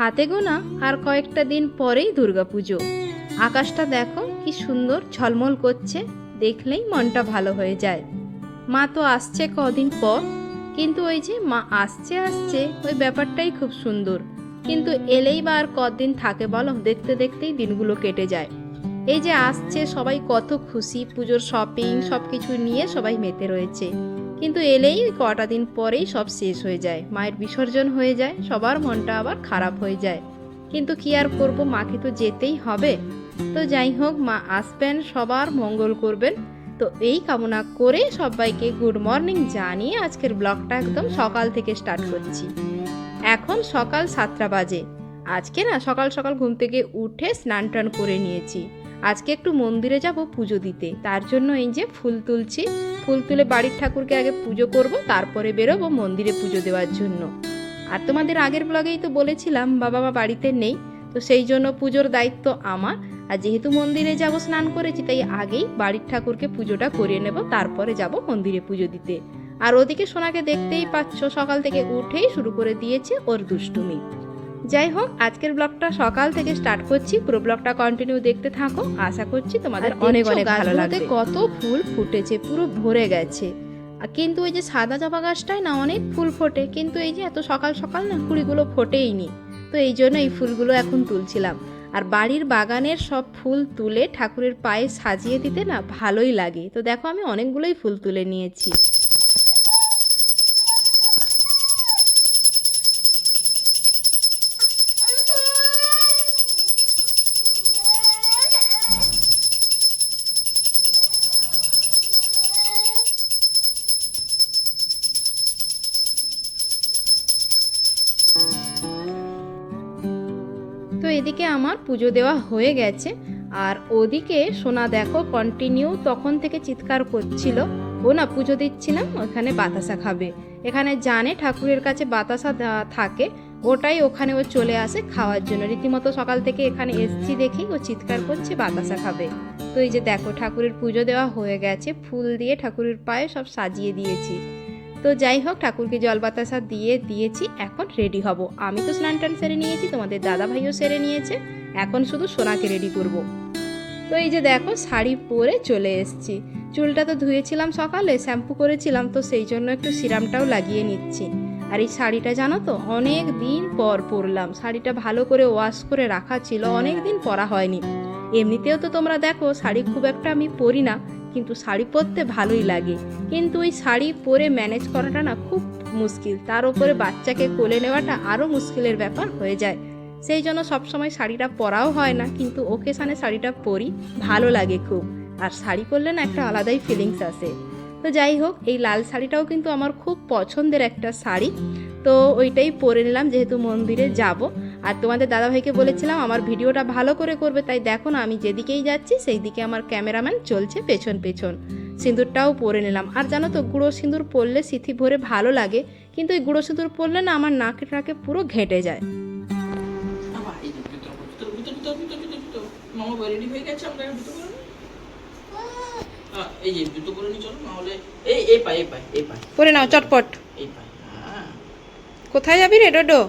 হাতে গোনা আর কয়েকটা দিন পরেই দুর্গাপুজো। আকাশটা দেখো কি সুন্দর ঝলমল করছে, দেখলেই মনটা ভালো হয়ে যায়। মা তো আসছে কদিন পর, কিন্তু ওই যে মা আসছে আসছে ওই ব্যাপারটাই খুব সুন্দর। কিন্তু এলেই বা আর কদিন থাকে বলো, দেখতে দেখতেই দিনগুলো কেটে যায়। এই যে আসছে সবাই কত খুশি, পুজোর শপিং সব কিছু নিয়ে সবাই মেতে রয়েছে, কিন্তু এলেই কটা দিন পরেই সব শেষ হয়ে যায়, মায়ের বিসর্জন হয়ে যায়, সবার মনটা আবার খারাপ হয়ে যায়। কিন্তু কি আর করব, মাকে তো যেতেই হবে। তো যাই হোক, মা আসবেন, সবার মঙ্গল করবেন। তো এই কামনা করে সবাইকে গুড মর্নিং জানিয়ে আজকের ব্লগটা একদম সকাল থেকে স্টার্ট করছি। এখন সকাল 7টা বাজে। আজকে না সকাল সকাল ঘুম থেকে উঠে স্নান টান করে নিয়েছি। আজকে একটু মন্দিরে যাব পুজো দিতে, তার জন্য এই যে ফুল তুলছি। ফুল তুলে বাড়ির ঠাকুরকে আগে পুজো করব, তারপরে বেরোবো মন্দিরে পুজো দেওয়ার জন্য। আর তোমাদের আগের ব্লগেই তো বলেছিলাম বাবা মা বাড়িতে নেই, তো সেই জন্য পুজোর দায়িত্ব আমার। আর যেহেতু মন্দিরে যাব স্নান করেছি, তাই আগেই বাড়ির ঠাকুরকে পুজোটা করিয়ে নেব, তারপরে যাব মন্দিরে পুজো দিতে। আর ওদিকে সোনাকে দেখতেই পাচ্ছ, সকাল থেকে উঠেই শুরু করে দিয়েছে ওর দুষ্টুমি। যাই হোক, আজকের ব্লগটা সকাল থেকে স্টার্ট করছি, পুরো ব্লগটা কন্টিনিউ দেখতে থাকো, আশা করছি তোমাদের অনেক অনেক ভালো লাগবে। কত ফুল ফুটেছে, পুরো ভরে গেছে। কিন্তু ওই যে সাদা জবা গাছটায় না অনেক ফুল ফোটে, কিন্তু এই যে এত সকাল সকাল না কুড়িগুলো ফোটেই নি। তো এই জন্য এই ফুলগুলো এখন তুলছিলাম। আর বাড়ির বাগানের সব ফুল তুলে ঠাকুরের পায়ে সাজিয়ে দিতে না ভালোই লাগে। তো দেখো আমি অনেকগুলোই ফুল তুলে নিয়েছি। তো এদিকে আমার পুজো দেওয়া হয়ে গেছে। আর ওদিকে সোনা দেখো কন্টিনিউ তখন থেকে চিৎকার করছিল। ও না পুজো দিচ্ছিলাম, ওখানে বাতাসা খাবে। এখানে জানে ঠাকুরের কাছে বাতাসা থাকে, ওটাই ওখানে ও চলে আসে খাওয়ার জন্য। রীতিমতো সকাল থেকে এখানে এসছি দেখেই ও চিৎকার করছে বাতাসা খাবে। তো এই যে দেখো ঠাকুরের পুজো দেওয়া হয়ে গেছে, ফুল দিয়ে ঠাকুরের পায়ে সব সাজিয়ে দিয়েছি। তো যাই হোক, ঠাকুরকে জল বাতাসা দিয়ে দিয়েছি, এখন রেডি হব। আমি তো স্নান টান সেরে নিয়েছি, তোমাদের দাদা ভাইও সেরে নিয়েছে, এখন শুধু সোনাকে রেডি করব। তো এই যে দেখো শাড়ি পরে চলে এসেছি। চুলটা তো ধুয়েছিলাম সকালে, শ্যাম্পু করেছিলাম, তো সেই জন্য একটু সিরামটাও লাগিয়ে নিচ্ছি। আর এই শাড়িটা জানো তো অনেক দিন পর পরলাম, শাড়িটা ভালো করে ওয়াশ করে রাখা ছিল, অনেক দিন পরা হয়নি। এমনিতেও তো তোমরা দেখো শাড়ি খুব একটা আমি পরি না, কিন্তু শাড়ি পরতে ভালোই লাগে। কিন্তু ওই শাড়ি পরে ম্যানেজ করাটা না খুব মুশকিল, তার উপরে বাচ্চাকে কোলে নেওয়াটা আরও মুশকিলের ব্যাপার হয়ে যায়। সেই জন্য সবসময় শাড়িটা পরাও হয় না, কিন্তু ওকেশানে শাড়িটা পরি, ভালো লাগে খুব। আর শাড়ি পরলে না একটা আলাদাই ফিলিংস আসে। তো যাই হোক, এই লাল শাড়িটাও কিন্তু আমার খুব পছন্দের একটা শাড়ি, তো ওইটাই পরে নিলাম যেহেতু মন্দিরে যাব। আর তোমাদের দাদাভাইকে বলেছিলাম আমার ভিডিওটা ভালো করে করবে, তাই দেখো না আমি যেদিকেই যাচ্ছি সেই দিকে আমার ক্যামেরাম্যান চলছে পেছন পেছন। সিঁদুরটাও পরে নিলাম। আর জানো তো গুঁড়ো সিঁদুর পরলে সিথি ভরে ভালো লাগে, কিন্তু এই গুঁড়ো সিঁদুর পরলে না আমার নাকে টাকে পুরো ঘেঁটে যায়। পরে নাও চটপট। কোথায় যাবি রে ডোডো?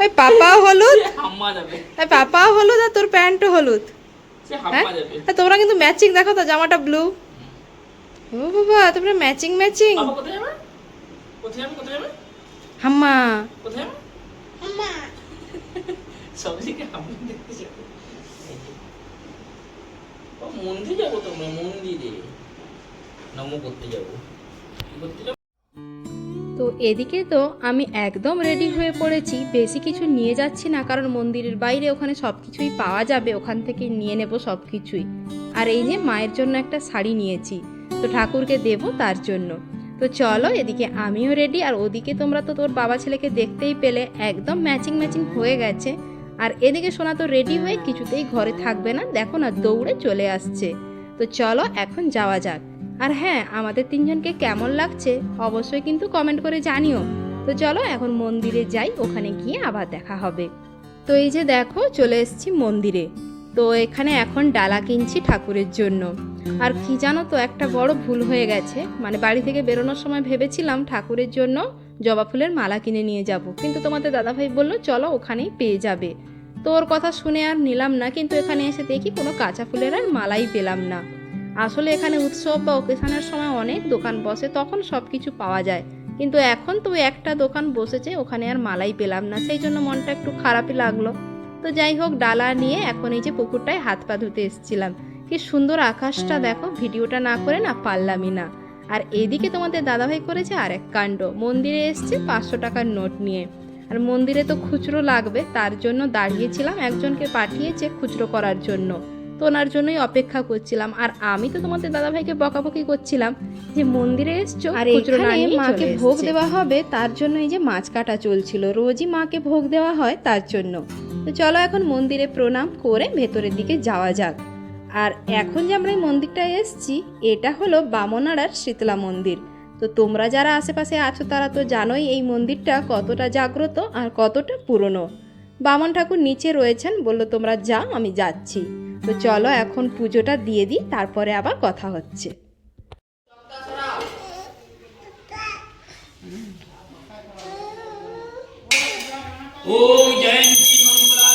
ওই পাপাও হলুদ, ওই পাপাও হলুদ আর তোর প্যান্টও হলুদ। হ্যাঁ, তোমরা কিন্তু ম্যাচিং, দেখো তো জামাটা ব্লু। ও বাবা, তোমরা ম্যাচিং ম্যাচিং। হাম্মা মন্দিরে যাবো, তোমরা মন্দিরে নম করতে যাবো। তো এদিকে তো আমি একদম রেডি হয়ে পড়েছি, বেশি কিছু নিয়ে যাচ্ছি না, কারণ মন্দিরের বাইরে ওখানে সব কিছুই পাওয়া যাবে, ওখান থেকে নিয়ে নেব সব কিছুই। আর এই যে মায়ের জন্য একটা শাড়ি নিয়েছি, তো ঠাকুরকে দেব তার জন্য। তো চলো, এদিকে আমিও রেডি, আর ওদিকে তোমরা তো তোর বাবা ছেলেকে দেখতেই পেলে, একদম ম্যাচিং ম্যাচিং হয়ে গেছে। আর এদিকে সোনা তো রেডি হয়ে কিছুতেই ঘরে থাকবে না, দেখো না দৌড়ে চলে আসছে। তো চলো এখন যাওয়া যাক। আর হ্যাঁ, আমাদের তিনজনকে কেমন লাগছে অবশ্যই কিন্তু কমেন্ট করে জানিও। তো চলো এখন মন্দিরে যাই, ওখানে গিয়ে আবার দেখা হবে। তো এই যে দেখো চলে এসেছি মন্দিরে। তো এখানে এখন ডালা কিনছি ঠাকুরের জন্য। আর কি জানো তো, একটা বড় ভুল হয়ে গেছে, মানে বাড়ি থেকে বেরোনোর সময় ভেবেছিলাম ঠাকুরের জন্য জবা ফুলের মালা কিনে নিয়ে যাব, কিন্তু তোমাদের দাদাভাই বলল চলো ওখানেই পেয়ে যাবে। তো ওর কথা শুনে আর নিলাম না, কিন্তু এখানে এসে দেখি কোনো কাঁচা ফুলের আর মালাই পেলাম না। আসলে এখানে উৎসব বা ওকেশনের সময় অনেক দোকান বসে, তখন সব কিছু পাওয়া যায়, কিন্তু এখন তো একটা দোকান বসেছে ওখানে আর মালাই পেলাম না, সেই জন্য মনটা একটু খারাপই লাগলো। তো যাই হোক, ডালা নিয়ে এখন এই যে পুকুরটায় হাত পা ধুতে এসেছিলাম। কি সুন্দর আকাশটা দেখো, ভিডিওটা না করে না পারলামই না। আর এদিকে তোমাদের দাদাভাই করেছে আরেক কাণ্ড, মন্দিরে এসছে 500 টাকার নোট নিয়ে। আর মন্দিরে তো খুচরো লাগবে, তার জন্য দাঁড়িয়েছিলাম, একজনকে পাঠিয়েছে খুচরো করার জন্য, তো ওনার জন্যই অপেক্ষা করছিলাম। আর আমি তো তোমাদের দাদাভাইকে বকাবকি করছিলাম যে মন্দিরে এসছো আর খুচরো না নিয়ে মাকে ভোগ দেওয়া হবে, তার জন্য এই যে মাছ কাটা চলছিল, রোজই মাকে ভোগ দেওয়া হয় তার জন্য। তো চলো এখন মন্দিরে প্রণাম করে ভেতরের দিকে যাওয়া যাক। আর এখন যে আমরা এই মন্দিরটায় এসছি, এটা হলো বামনাড়ার শীতলা মন্দির। তো তোমরা যারা আশেপাশে আছো তারা তো জানোই এই মন্দিরটা কতটা জাগ্রত আর কতটা পুরনো। বামন ঠাকুর নিচে রয়েছেন, বললো তোমরা যাও আমি যাচ্ছি। তো চলো এখন পুজোটা দিয়ে দিই, তারপরে আবার কথা হচ্ছে। ওম জয়ন্তী মঙ্গলা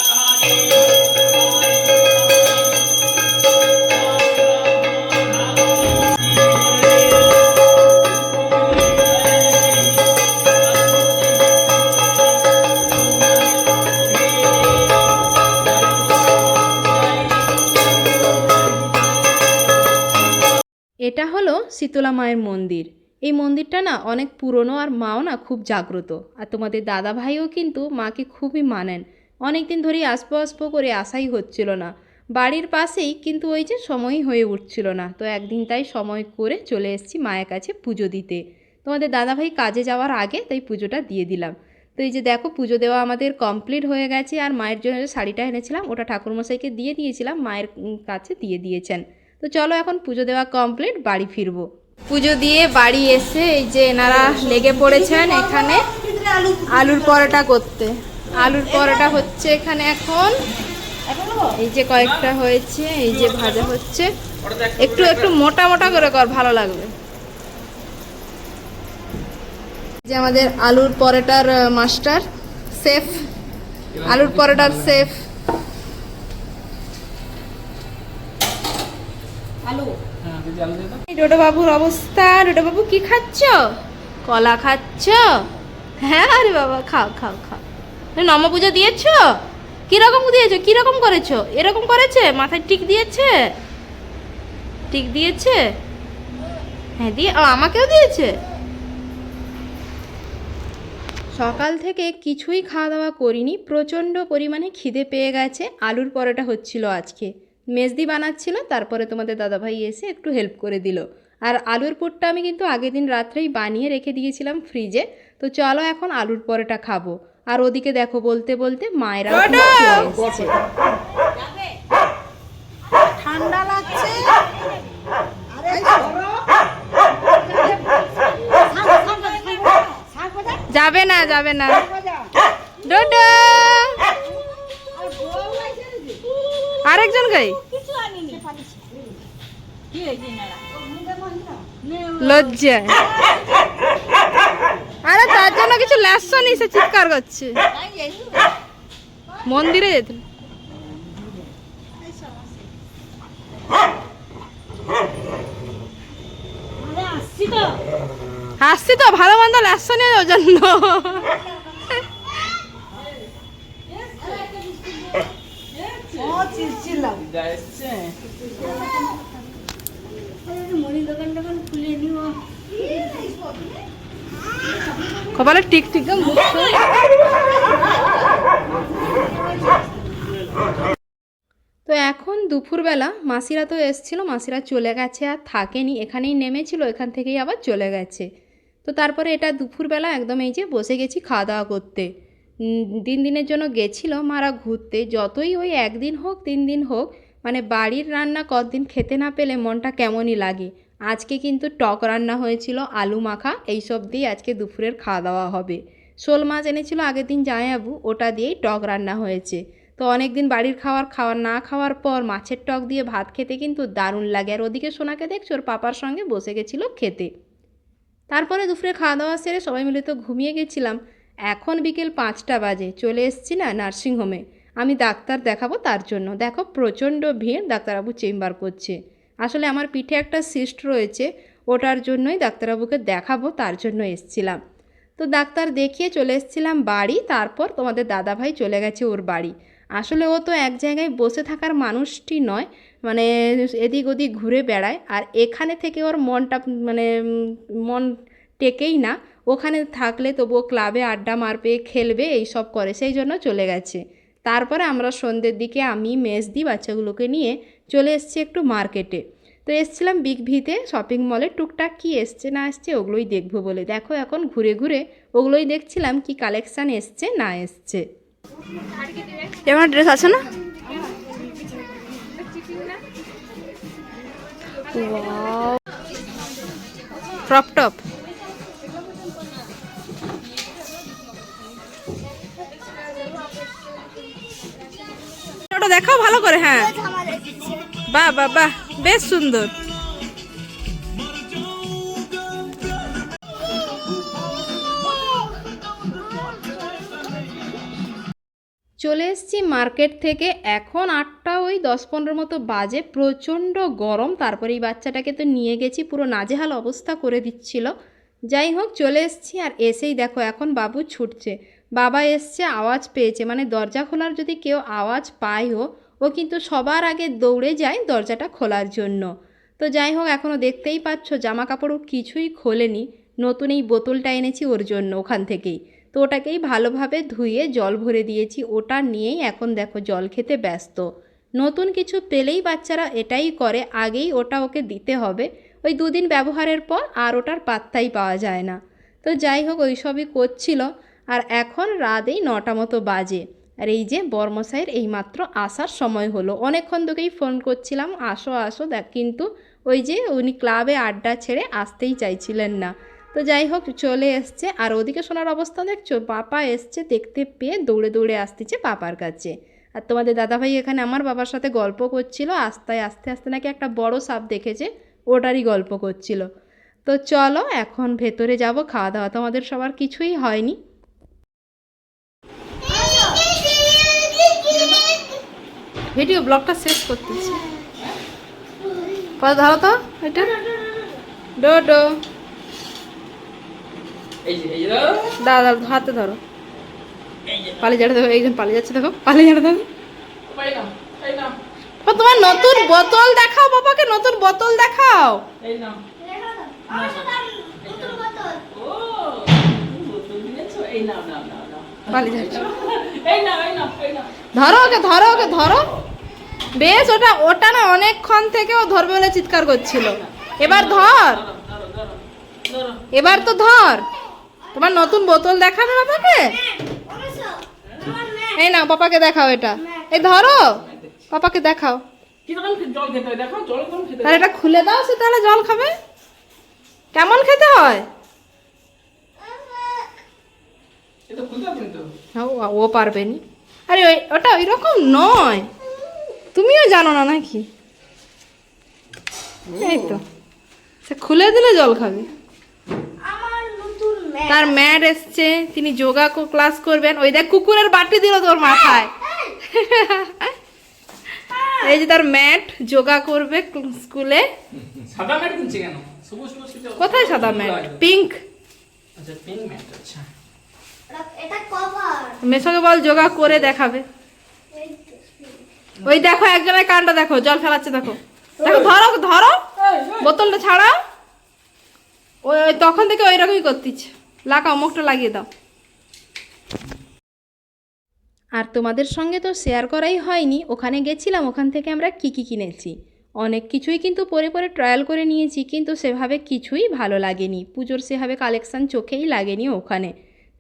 এটা হলো শীতলা মায়ের মন্দির। এই মন্দিরটা না অনেক পুরনো, আর মাও না খুব জাগ্রত। আর তোমাদের দাদা ভাইও কিন্তু মাকে খুবই মানেন, অনেক দিন ধরেই আসবো আসবো করে আসাই হচ্ছিল না। বাড়ির পাশেই, কিন্তু ওই যে সময়ই হয়ে উঠছিল না, তো একদিন তাই সময় করে চলে এসেছি মায়ের কাছে পুজো দিতে। তোমাদের দাদাভাই কাজে যাওয়ার আগে তাই পুজোটা দিয়ে দিলাম। তো এই যে দেখো, পুজো দেওয়া আমাদের কমপ্লিট হয়ে গেছে। আর মায়ের জন্য যে শাড়িটা এনেছিলাম ওটা ঠাকুরমশাইকে দিয়ে দিয়েছিলাম, মায়ের কাছে দিয়ে দিয়েছেন। তো চলো এখন পুজো দেওয়া কমপ্লিট, বাড়ি ফিরবো। পুজো দিয়ে বাড়ি এসে এই যে এনারা লেগে পড়েছেন এখানে আলুর পরোটা করতে। আলুর পরোটা হচ্ছে এখানে এখন, এই যে কয়েকটা হয়েছে, এই যে ভাজা হচ্ছে। একটু একটু মোটা মোটা করে কর, ভালো লাগবে। যে আমাদের আলুর পরোটার মাস্টার শেফ, আলুর পরোটার শেফ। ডোডো বাবুর অবস্থা, ডোডো বাবু কি খাচ্ছ? কলা খাচ্ছ? হ্যাঁ, আরে বাবা খাও খাও খাও। নম পুজো দিয়েছ? কিরকম দিয়েছো, কিরকম করেছো? এরকম করেছে, মাথায় টিক দিয়েছে? টিক দিয়েছে? হ্যাঁ দিয়ে আমাকেও দিয়েছে। সকাল থেকে কিছুই খাওয়া দাওয়া করিনি, প্রচণ্ড পরিমাণে খিদে পেয়ে গেছে। আলুর পরোটা হচ্ছিল আজকে, মেজদি বানাচ্ছিল, তারপরে তোমাদের দাদাভাই এসে একটু হেল্প করে দিল। আর আলুর পুরটা আমি কিন্তু আগের দিন রাত্রেই বানিয়ে রেখে দিয়েছিলাম ফ্রিজে। তো চলো এখন আলুর পরোটা খাবো। আর ওদিকে দেখো বলতে বলতে মায়েরা এসেছে। ঠান্ডা লাগছে। যাবে না যাবে না ডোডো, আরেকজন গাই লজ্জা। আরে তার জন্য কিছু লেসো নি, সে চিৎকার করছে। মন্দিরে যেতে হাসছি তো, ভালো মন্দ লেসো নিয়ে ওর জন্য। কপালে টিক টিক। তো এখন দুপুরবেলা মাসিরা তো এসছিল, মাসিরা চলে গেছে, আর থাকেনি, এখানেই নেমেছিল, এখান থেকেই আবার চলে গেছে। তো তারপরে এটা দুপুরবেলা একদম এই যে বসে গেছি খাওয়া দাওয়া করতে। দিনের জন্য গেছিল মারা ঘুরতে, যতই ওই একদিন হোক 3 দিন হোক, মানে বাড়ির রান্না কতদিন খেতে না পেলে মনটা কেমনই লাগে। আজকে কিন্তু টক রান্না হয়েছিল, আলু মাখা, এইসব দিয়ে আজকে দুপুরের খাওয়া দাওয়া হবে। শোল মাছ এনেছিল আগের দিন জামাইবাবু, ওটা দিয়েই টক রান্না হয়েছে। তো অনেক দিন বাড়ির খাওয়ার না খাওয়ার পর মাছের টক দিয়ে ভাত খেতে কিন্তু দারুণ লাগে। আর ওদিকে সোনাকে দেখছো, ওর পাপার সঙ্গে বসে গেছিলো খেতে। তারপরে দুপুরে খাওয়া দাওয়া সেরে সবাই মিলে তো ঘুমিয়ে গেছিলাম। এখন বিকেল 5টা বাজে, চলে এসেছি না নার্সিংহোমে। আমি ডাক্তার দেখাবো তার জন্য। দেখো প্রচণ্ড ভিড়, ডাক্তারবাবু চেম্বার করছে। আসলে আমার পিঠে একটা সিস্ট রয়েছে, ওটার জন্যই ডাক্তারবাবুকে দেখাবো, তার জন্য এসছিলাম। তো ডাক্তার দেখিয়ে চলে এসেছিলাম বাড়ি। তারপর তোমাদের দাদাভাই চলে গেছে ওর বাড়ি। আসলে ও তো এক জায়গায় বসে থাকার মানুষটি নয়, মানে এদিক ওদিক ঘুরে বেড়ায়। আর এখানে থেকে ওর মনটা মানে মন টেকেই না। ওখানে থাকলে তবুও ক্লাবে আড্ডা মারবে, খেলবে, এইসব করে, সেই জন্য চলে গেছে। তারপরে আমরা সন্ধ্যের দিকে আমি মেজদি বাচ্চাগুলোকে নিয়ে চলে এসেছি একটু মার্কেটে। তো এসছিলাম বিগ ভিতে, শপিং মলে, টুকটাক কি এসছে না এসছে ওগুলোই দেখবো বলে। দেখো এখন ঘুরে ঘুরে ওগুলোই দেখছিলাম কি কালেকশান এসছে না এসছে। এবার ড্রেস আছে না? ক্রপ টপ ওটা দেখাও ভালো করে। হ্যাঁ, বাহ বাহ বাহ, বেশ সুন্দর। চলে এসেছি মার্কেট থেকে। এখন 8টা ওই 10-15 মতো বাজে, প্রচণ্ড গরম। তারপরে এই বাচ্চাটাকে তো নিয়ে গেছি, পুরো নাজেহাল অবস্থা করে দিচ্ছিল। যাই হোক চলে এসেছি। আর এসেই দেখো এখন বাবু ছুটছে। বাবা এসছে, আওয়াজ পেয়েছে, মানে দরজা খোলার যদি কেউ আওয়াজ পায় ও কিন্তু সবার আগে দৌড়ে যায় দরজাটা খোলার জন্য। তো যাই হোক এখনও দেখতেই পাচ্ছ জামা কাপড়ও কিছুই খোলেনি। নতুন এই বোতলটা এনেছি ওর জন্য ওখান থেকেই। তো ওটাকেই ভালোভাবে ধুয়ে জল ভরে দিয়েছি, ওটা নিয়েই এখন দেখো জল খেতে ব্যস্ত। নতুন কিছু পেলেই বাচ্চারা এটাই করে, আগেই ওটা ওকে দিতে হবে। ওই 2 দিন ব্যবহারের পর আর ওটার পাত্তাই পাওয়া যায় না। তো যাই হোক ওই সবই করছিল। আর এখন রাত এই 9টা মতো বাজে। আর এই যে বর্মশাইয়ের এইমাত্র আসার সময় হলো। অনেকক্ষণ থেকেই ফোন করছিলাম আসো আসো, দেখ, কিন্তু ওই যে উনি ক্লাবে আড্ডা ছেড়ে আসতেই চাইছিলেন না। তো যাই হোক চলে এসছে। আর ওদিকে শোনার অবস্থা দেখছো, পাপা এসছে, দেখতে পেয়ে দৌড়ে দৌড়ে আসতেছে পাপার কাছে। আর তোমাদের দাদাভাই এখানে আমার বাবার সাথে গল্প করছিল। আস্তে আস্তে আস্তে নাকি একটা বড় সাপ দেখেছে, ওটারই গল্প করছিল। তো চলো এখন ভেতরে যাব, খাওয়া দাওয়া তোমাদের সবার কিছুই হয়নি। ভিডিও ব্লগটা শেষ করতেছি। ধরো তো এটা ডো ডো, দাদা হাতে ধরো, পালিয়ে যাবে। দেখো একজন পালিয়ে যাচ্ছে, দেখো পালিয়ে যাবে। দেখো তোমার নতুন বোতল দেখাও, বাবাকে নতুন বোতল দেখাও। পালিয়ে যাচ্ছে, ধরো ওকে, ধরো ওকে, ধরো। বেশ, ওটা না অনেকক্ষণ থেকে ও ধরবে বলে চিৎকার করছিল। এবার ধর, এবার তো ধর। তোমার নতুন বোতল দেখাবে বাবাকে। এই নাও পাপাকে দেখাও এটা, এই ধরো পাপাকে দেখাও। তাহলে এটা খুলে দাও, সে তাহলে জল খাবে। কেমন খেতে হয় ও পারবে নি। আরে ওটা ওই রকম নয়, তুমিও জানো না নাকি? এই তো সে খুলে দিলে জল খাবে। তার ম্যাট এসছে, তিনি যোগা ক্লাস করবেন। ওই দেখ কুকুরের বাটি দিল তোর মাথায়। এই যে তার ম্যাট, যোগা করবে স্কুলে। সাদা ম্যাট কিনছে কেন? কোথায় সাদা ম্যাট? পিঙ্ক। আচ্ছা পিঙ্ক ম্যাট, আচ্ছা এটা কভার। মেশোকে বল যোগা করে দেখাবে। ওই দেখো একজনের কানটা দেখো, জল ফেলাচ্ছে দেখো। দেখো ধরো ধরো, বোতলটা ছাড়াও। ওই তখন থেকে ওই রকমই করতেছে। লাগাও, মুখটা লাগিয়ে দাও। আর তোমাদের সঙ্গে তো শেয়ার করাই হয়নি, ওখানে গেছিলাম, ওখান থেকে আমরা কী কী কিনেছি। অনেক কিছুই কিন্তু পরে পরে ট্রায়াল করে নিয়েছি, কিন্তু সেভাবে কিছুই ভালো লাগেনি। পুজোর সেভাবে কালেকশান চোখেই লাগেনি ওখানে।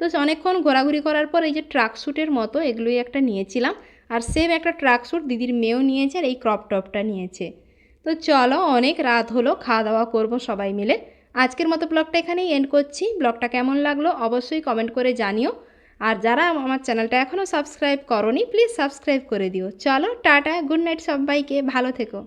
তো অনেকক্ষণ ঘোরাঘুরি করার পর এই যে ট্রাক স্যুটের মতো এগুলোই একটা নিয়েছিলাম। আর সেম একটা ট্রাক স্যুট দিদির মেয়েও নিয়েছে, আর এই ক্রপ টপটা নিয়েছে। তো চলো, অনেক রাত হলো, খাওয়া দাওয়া করবো সবাই মিলে। আজকের মতো ব্লগটা এখানেই এন্ড করছি। ব্লগটা কেমন লাগলো অবশ্যই কমেন্ট করে জানিও। আর যারা আমার চ্যানেলটা এখনও সাবস্ক্রাইব করোনি প্লিজ সাবস্ক্রাইব করে দিও। চলো টাটা, গুড নাইট সবাইকে, ভালো থেকো।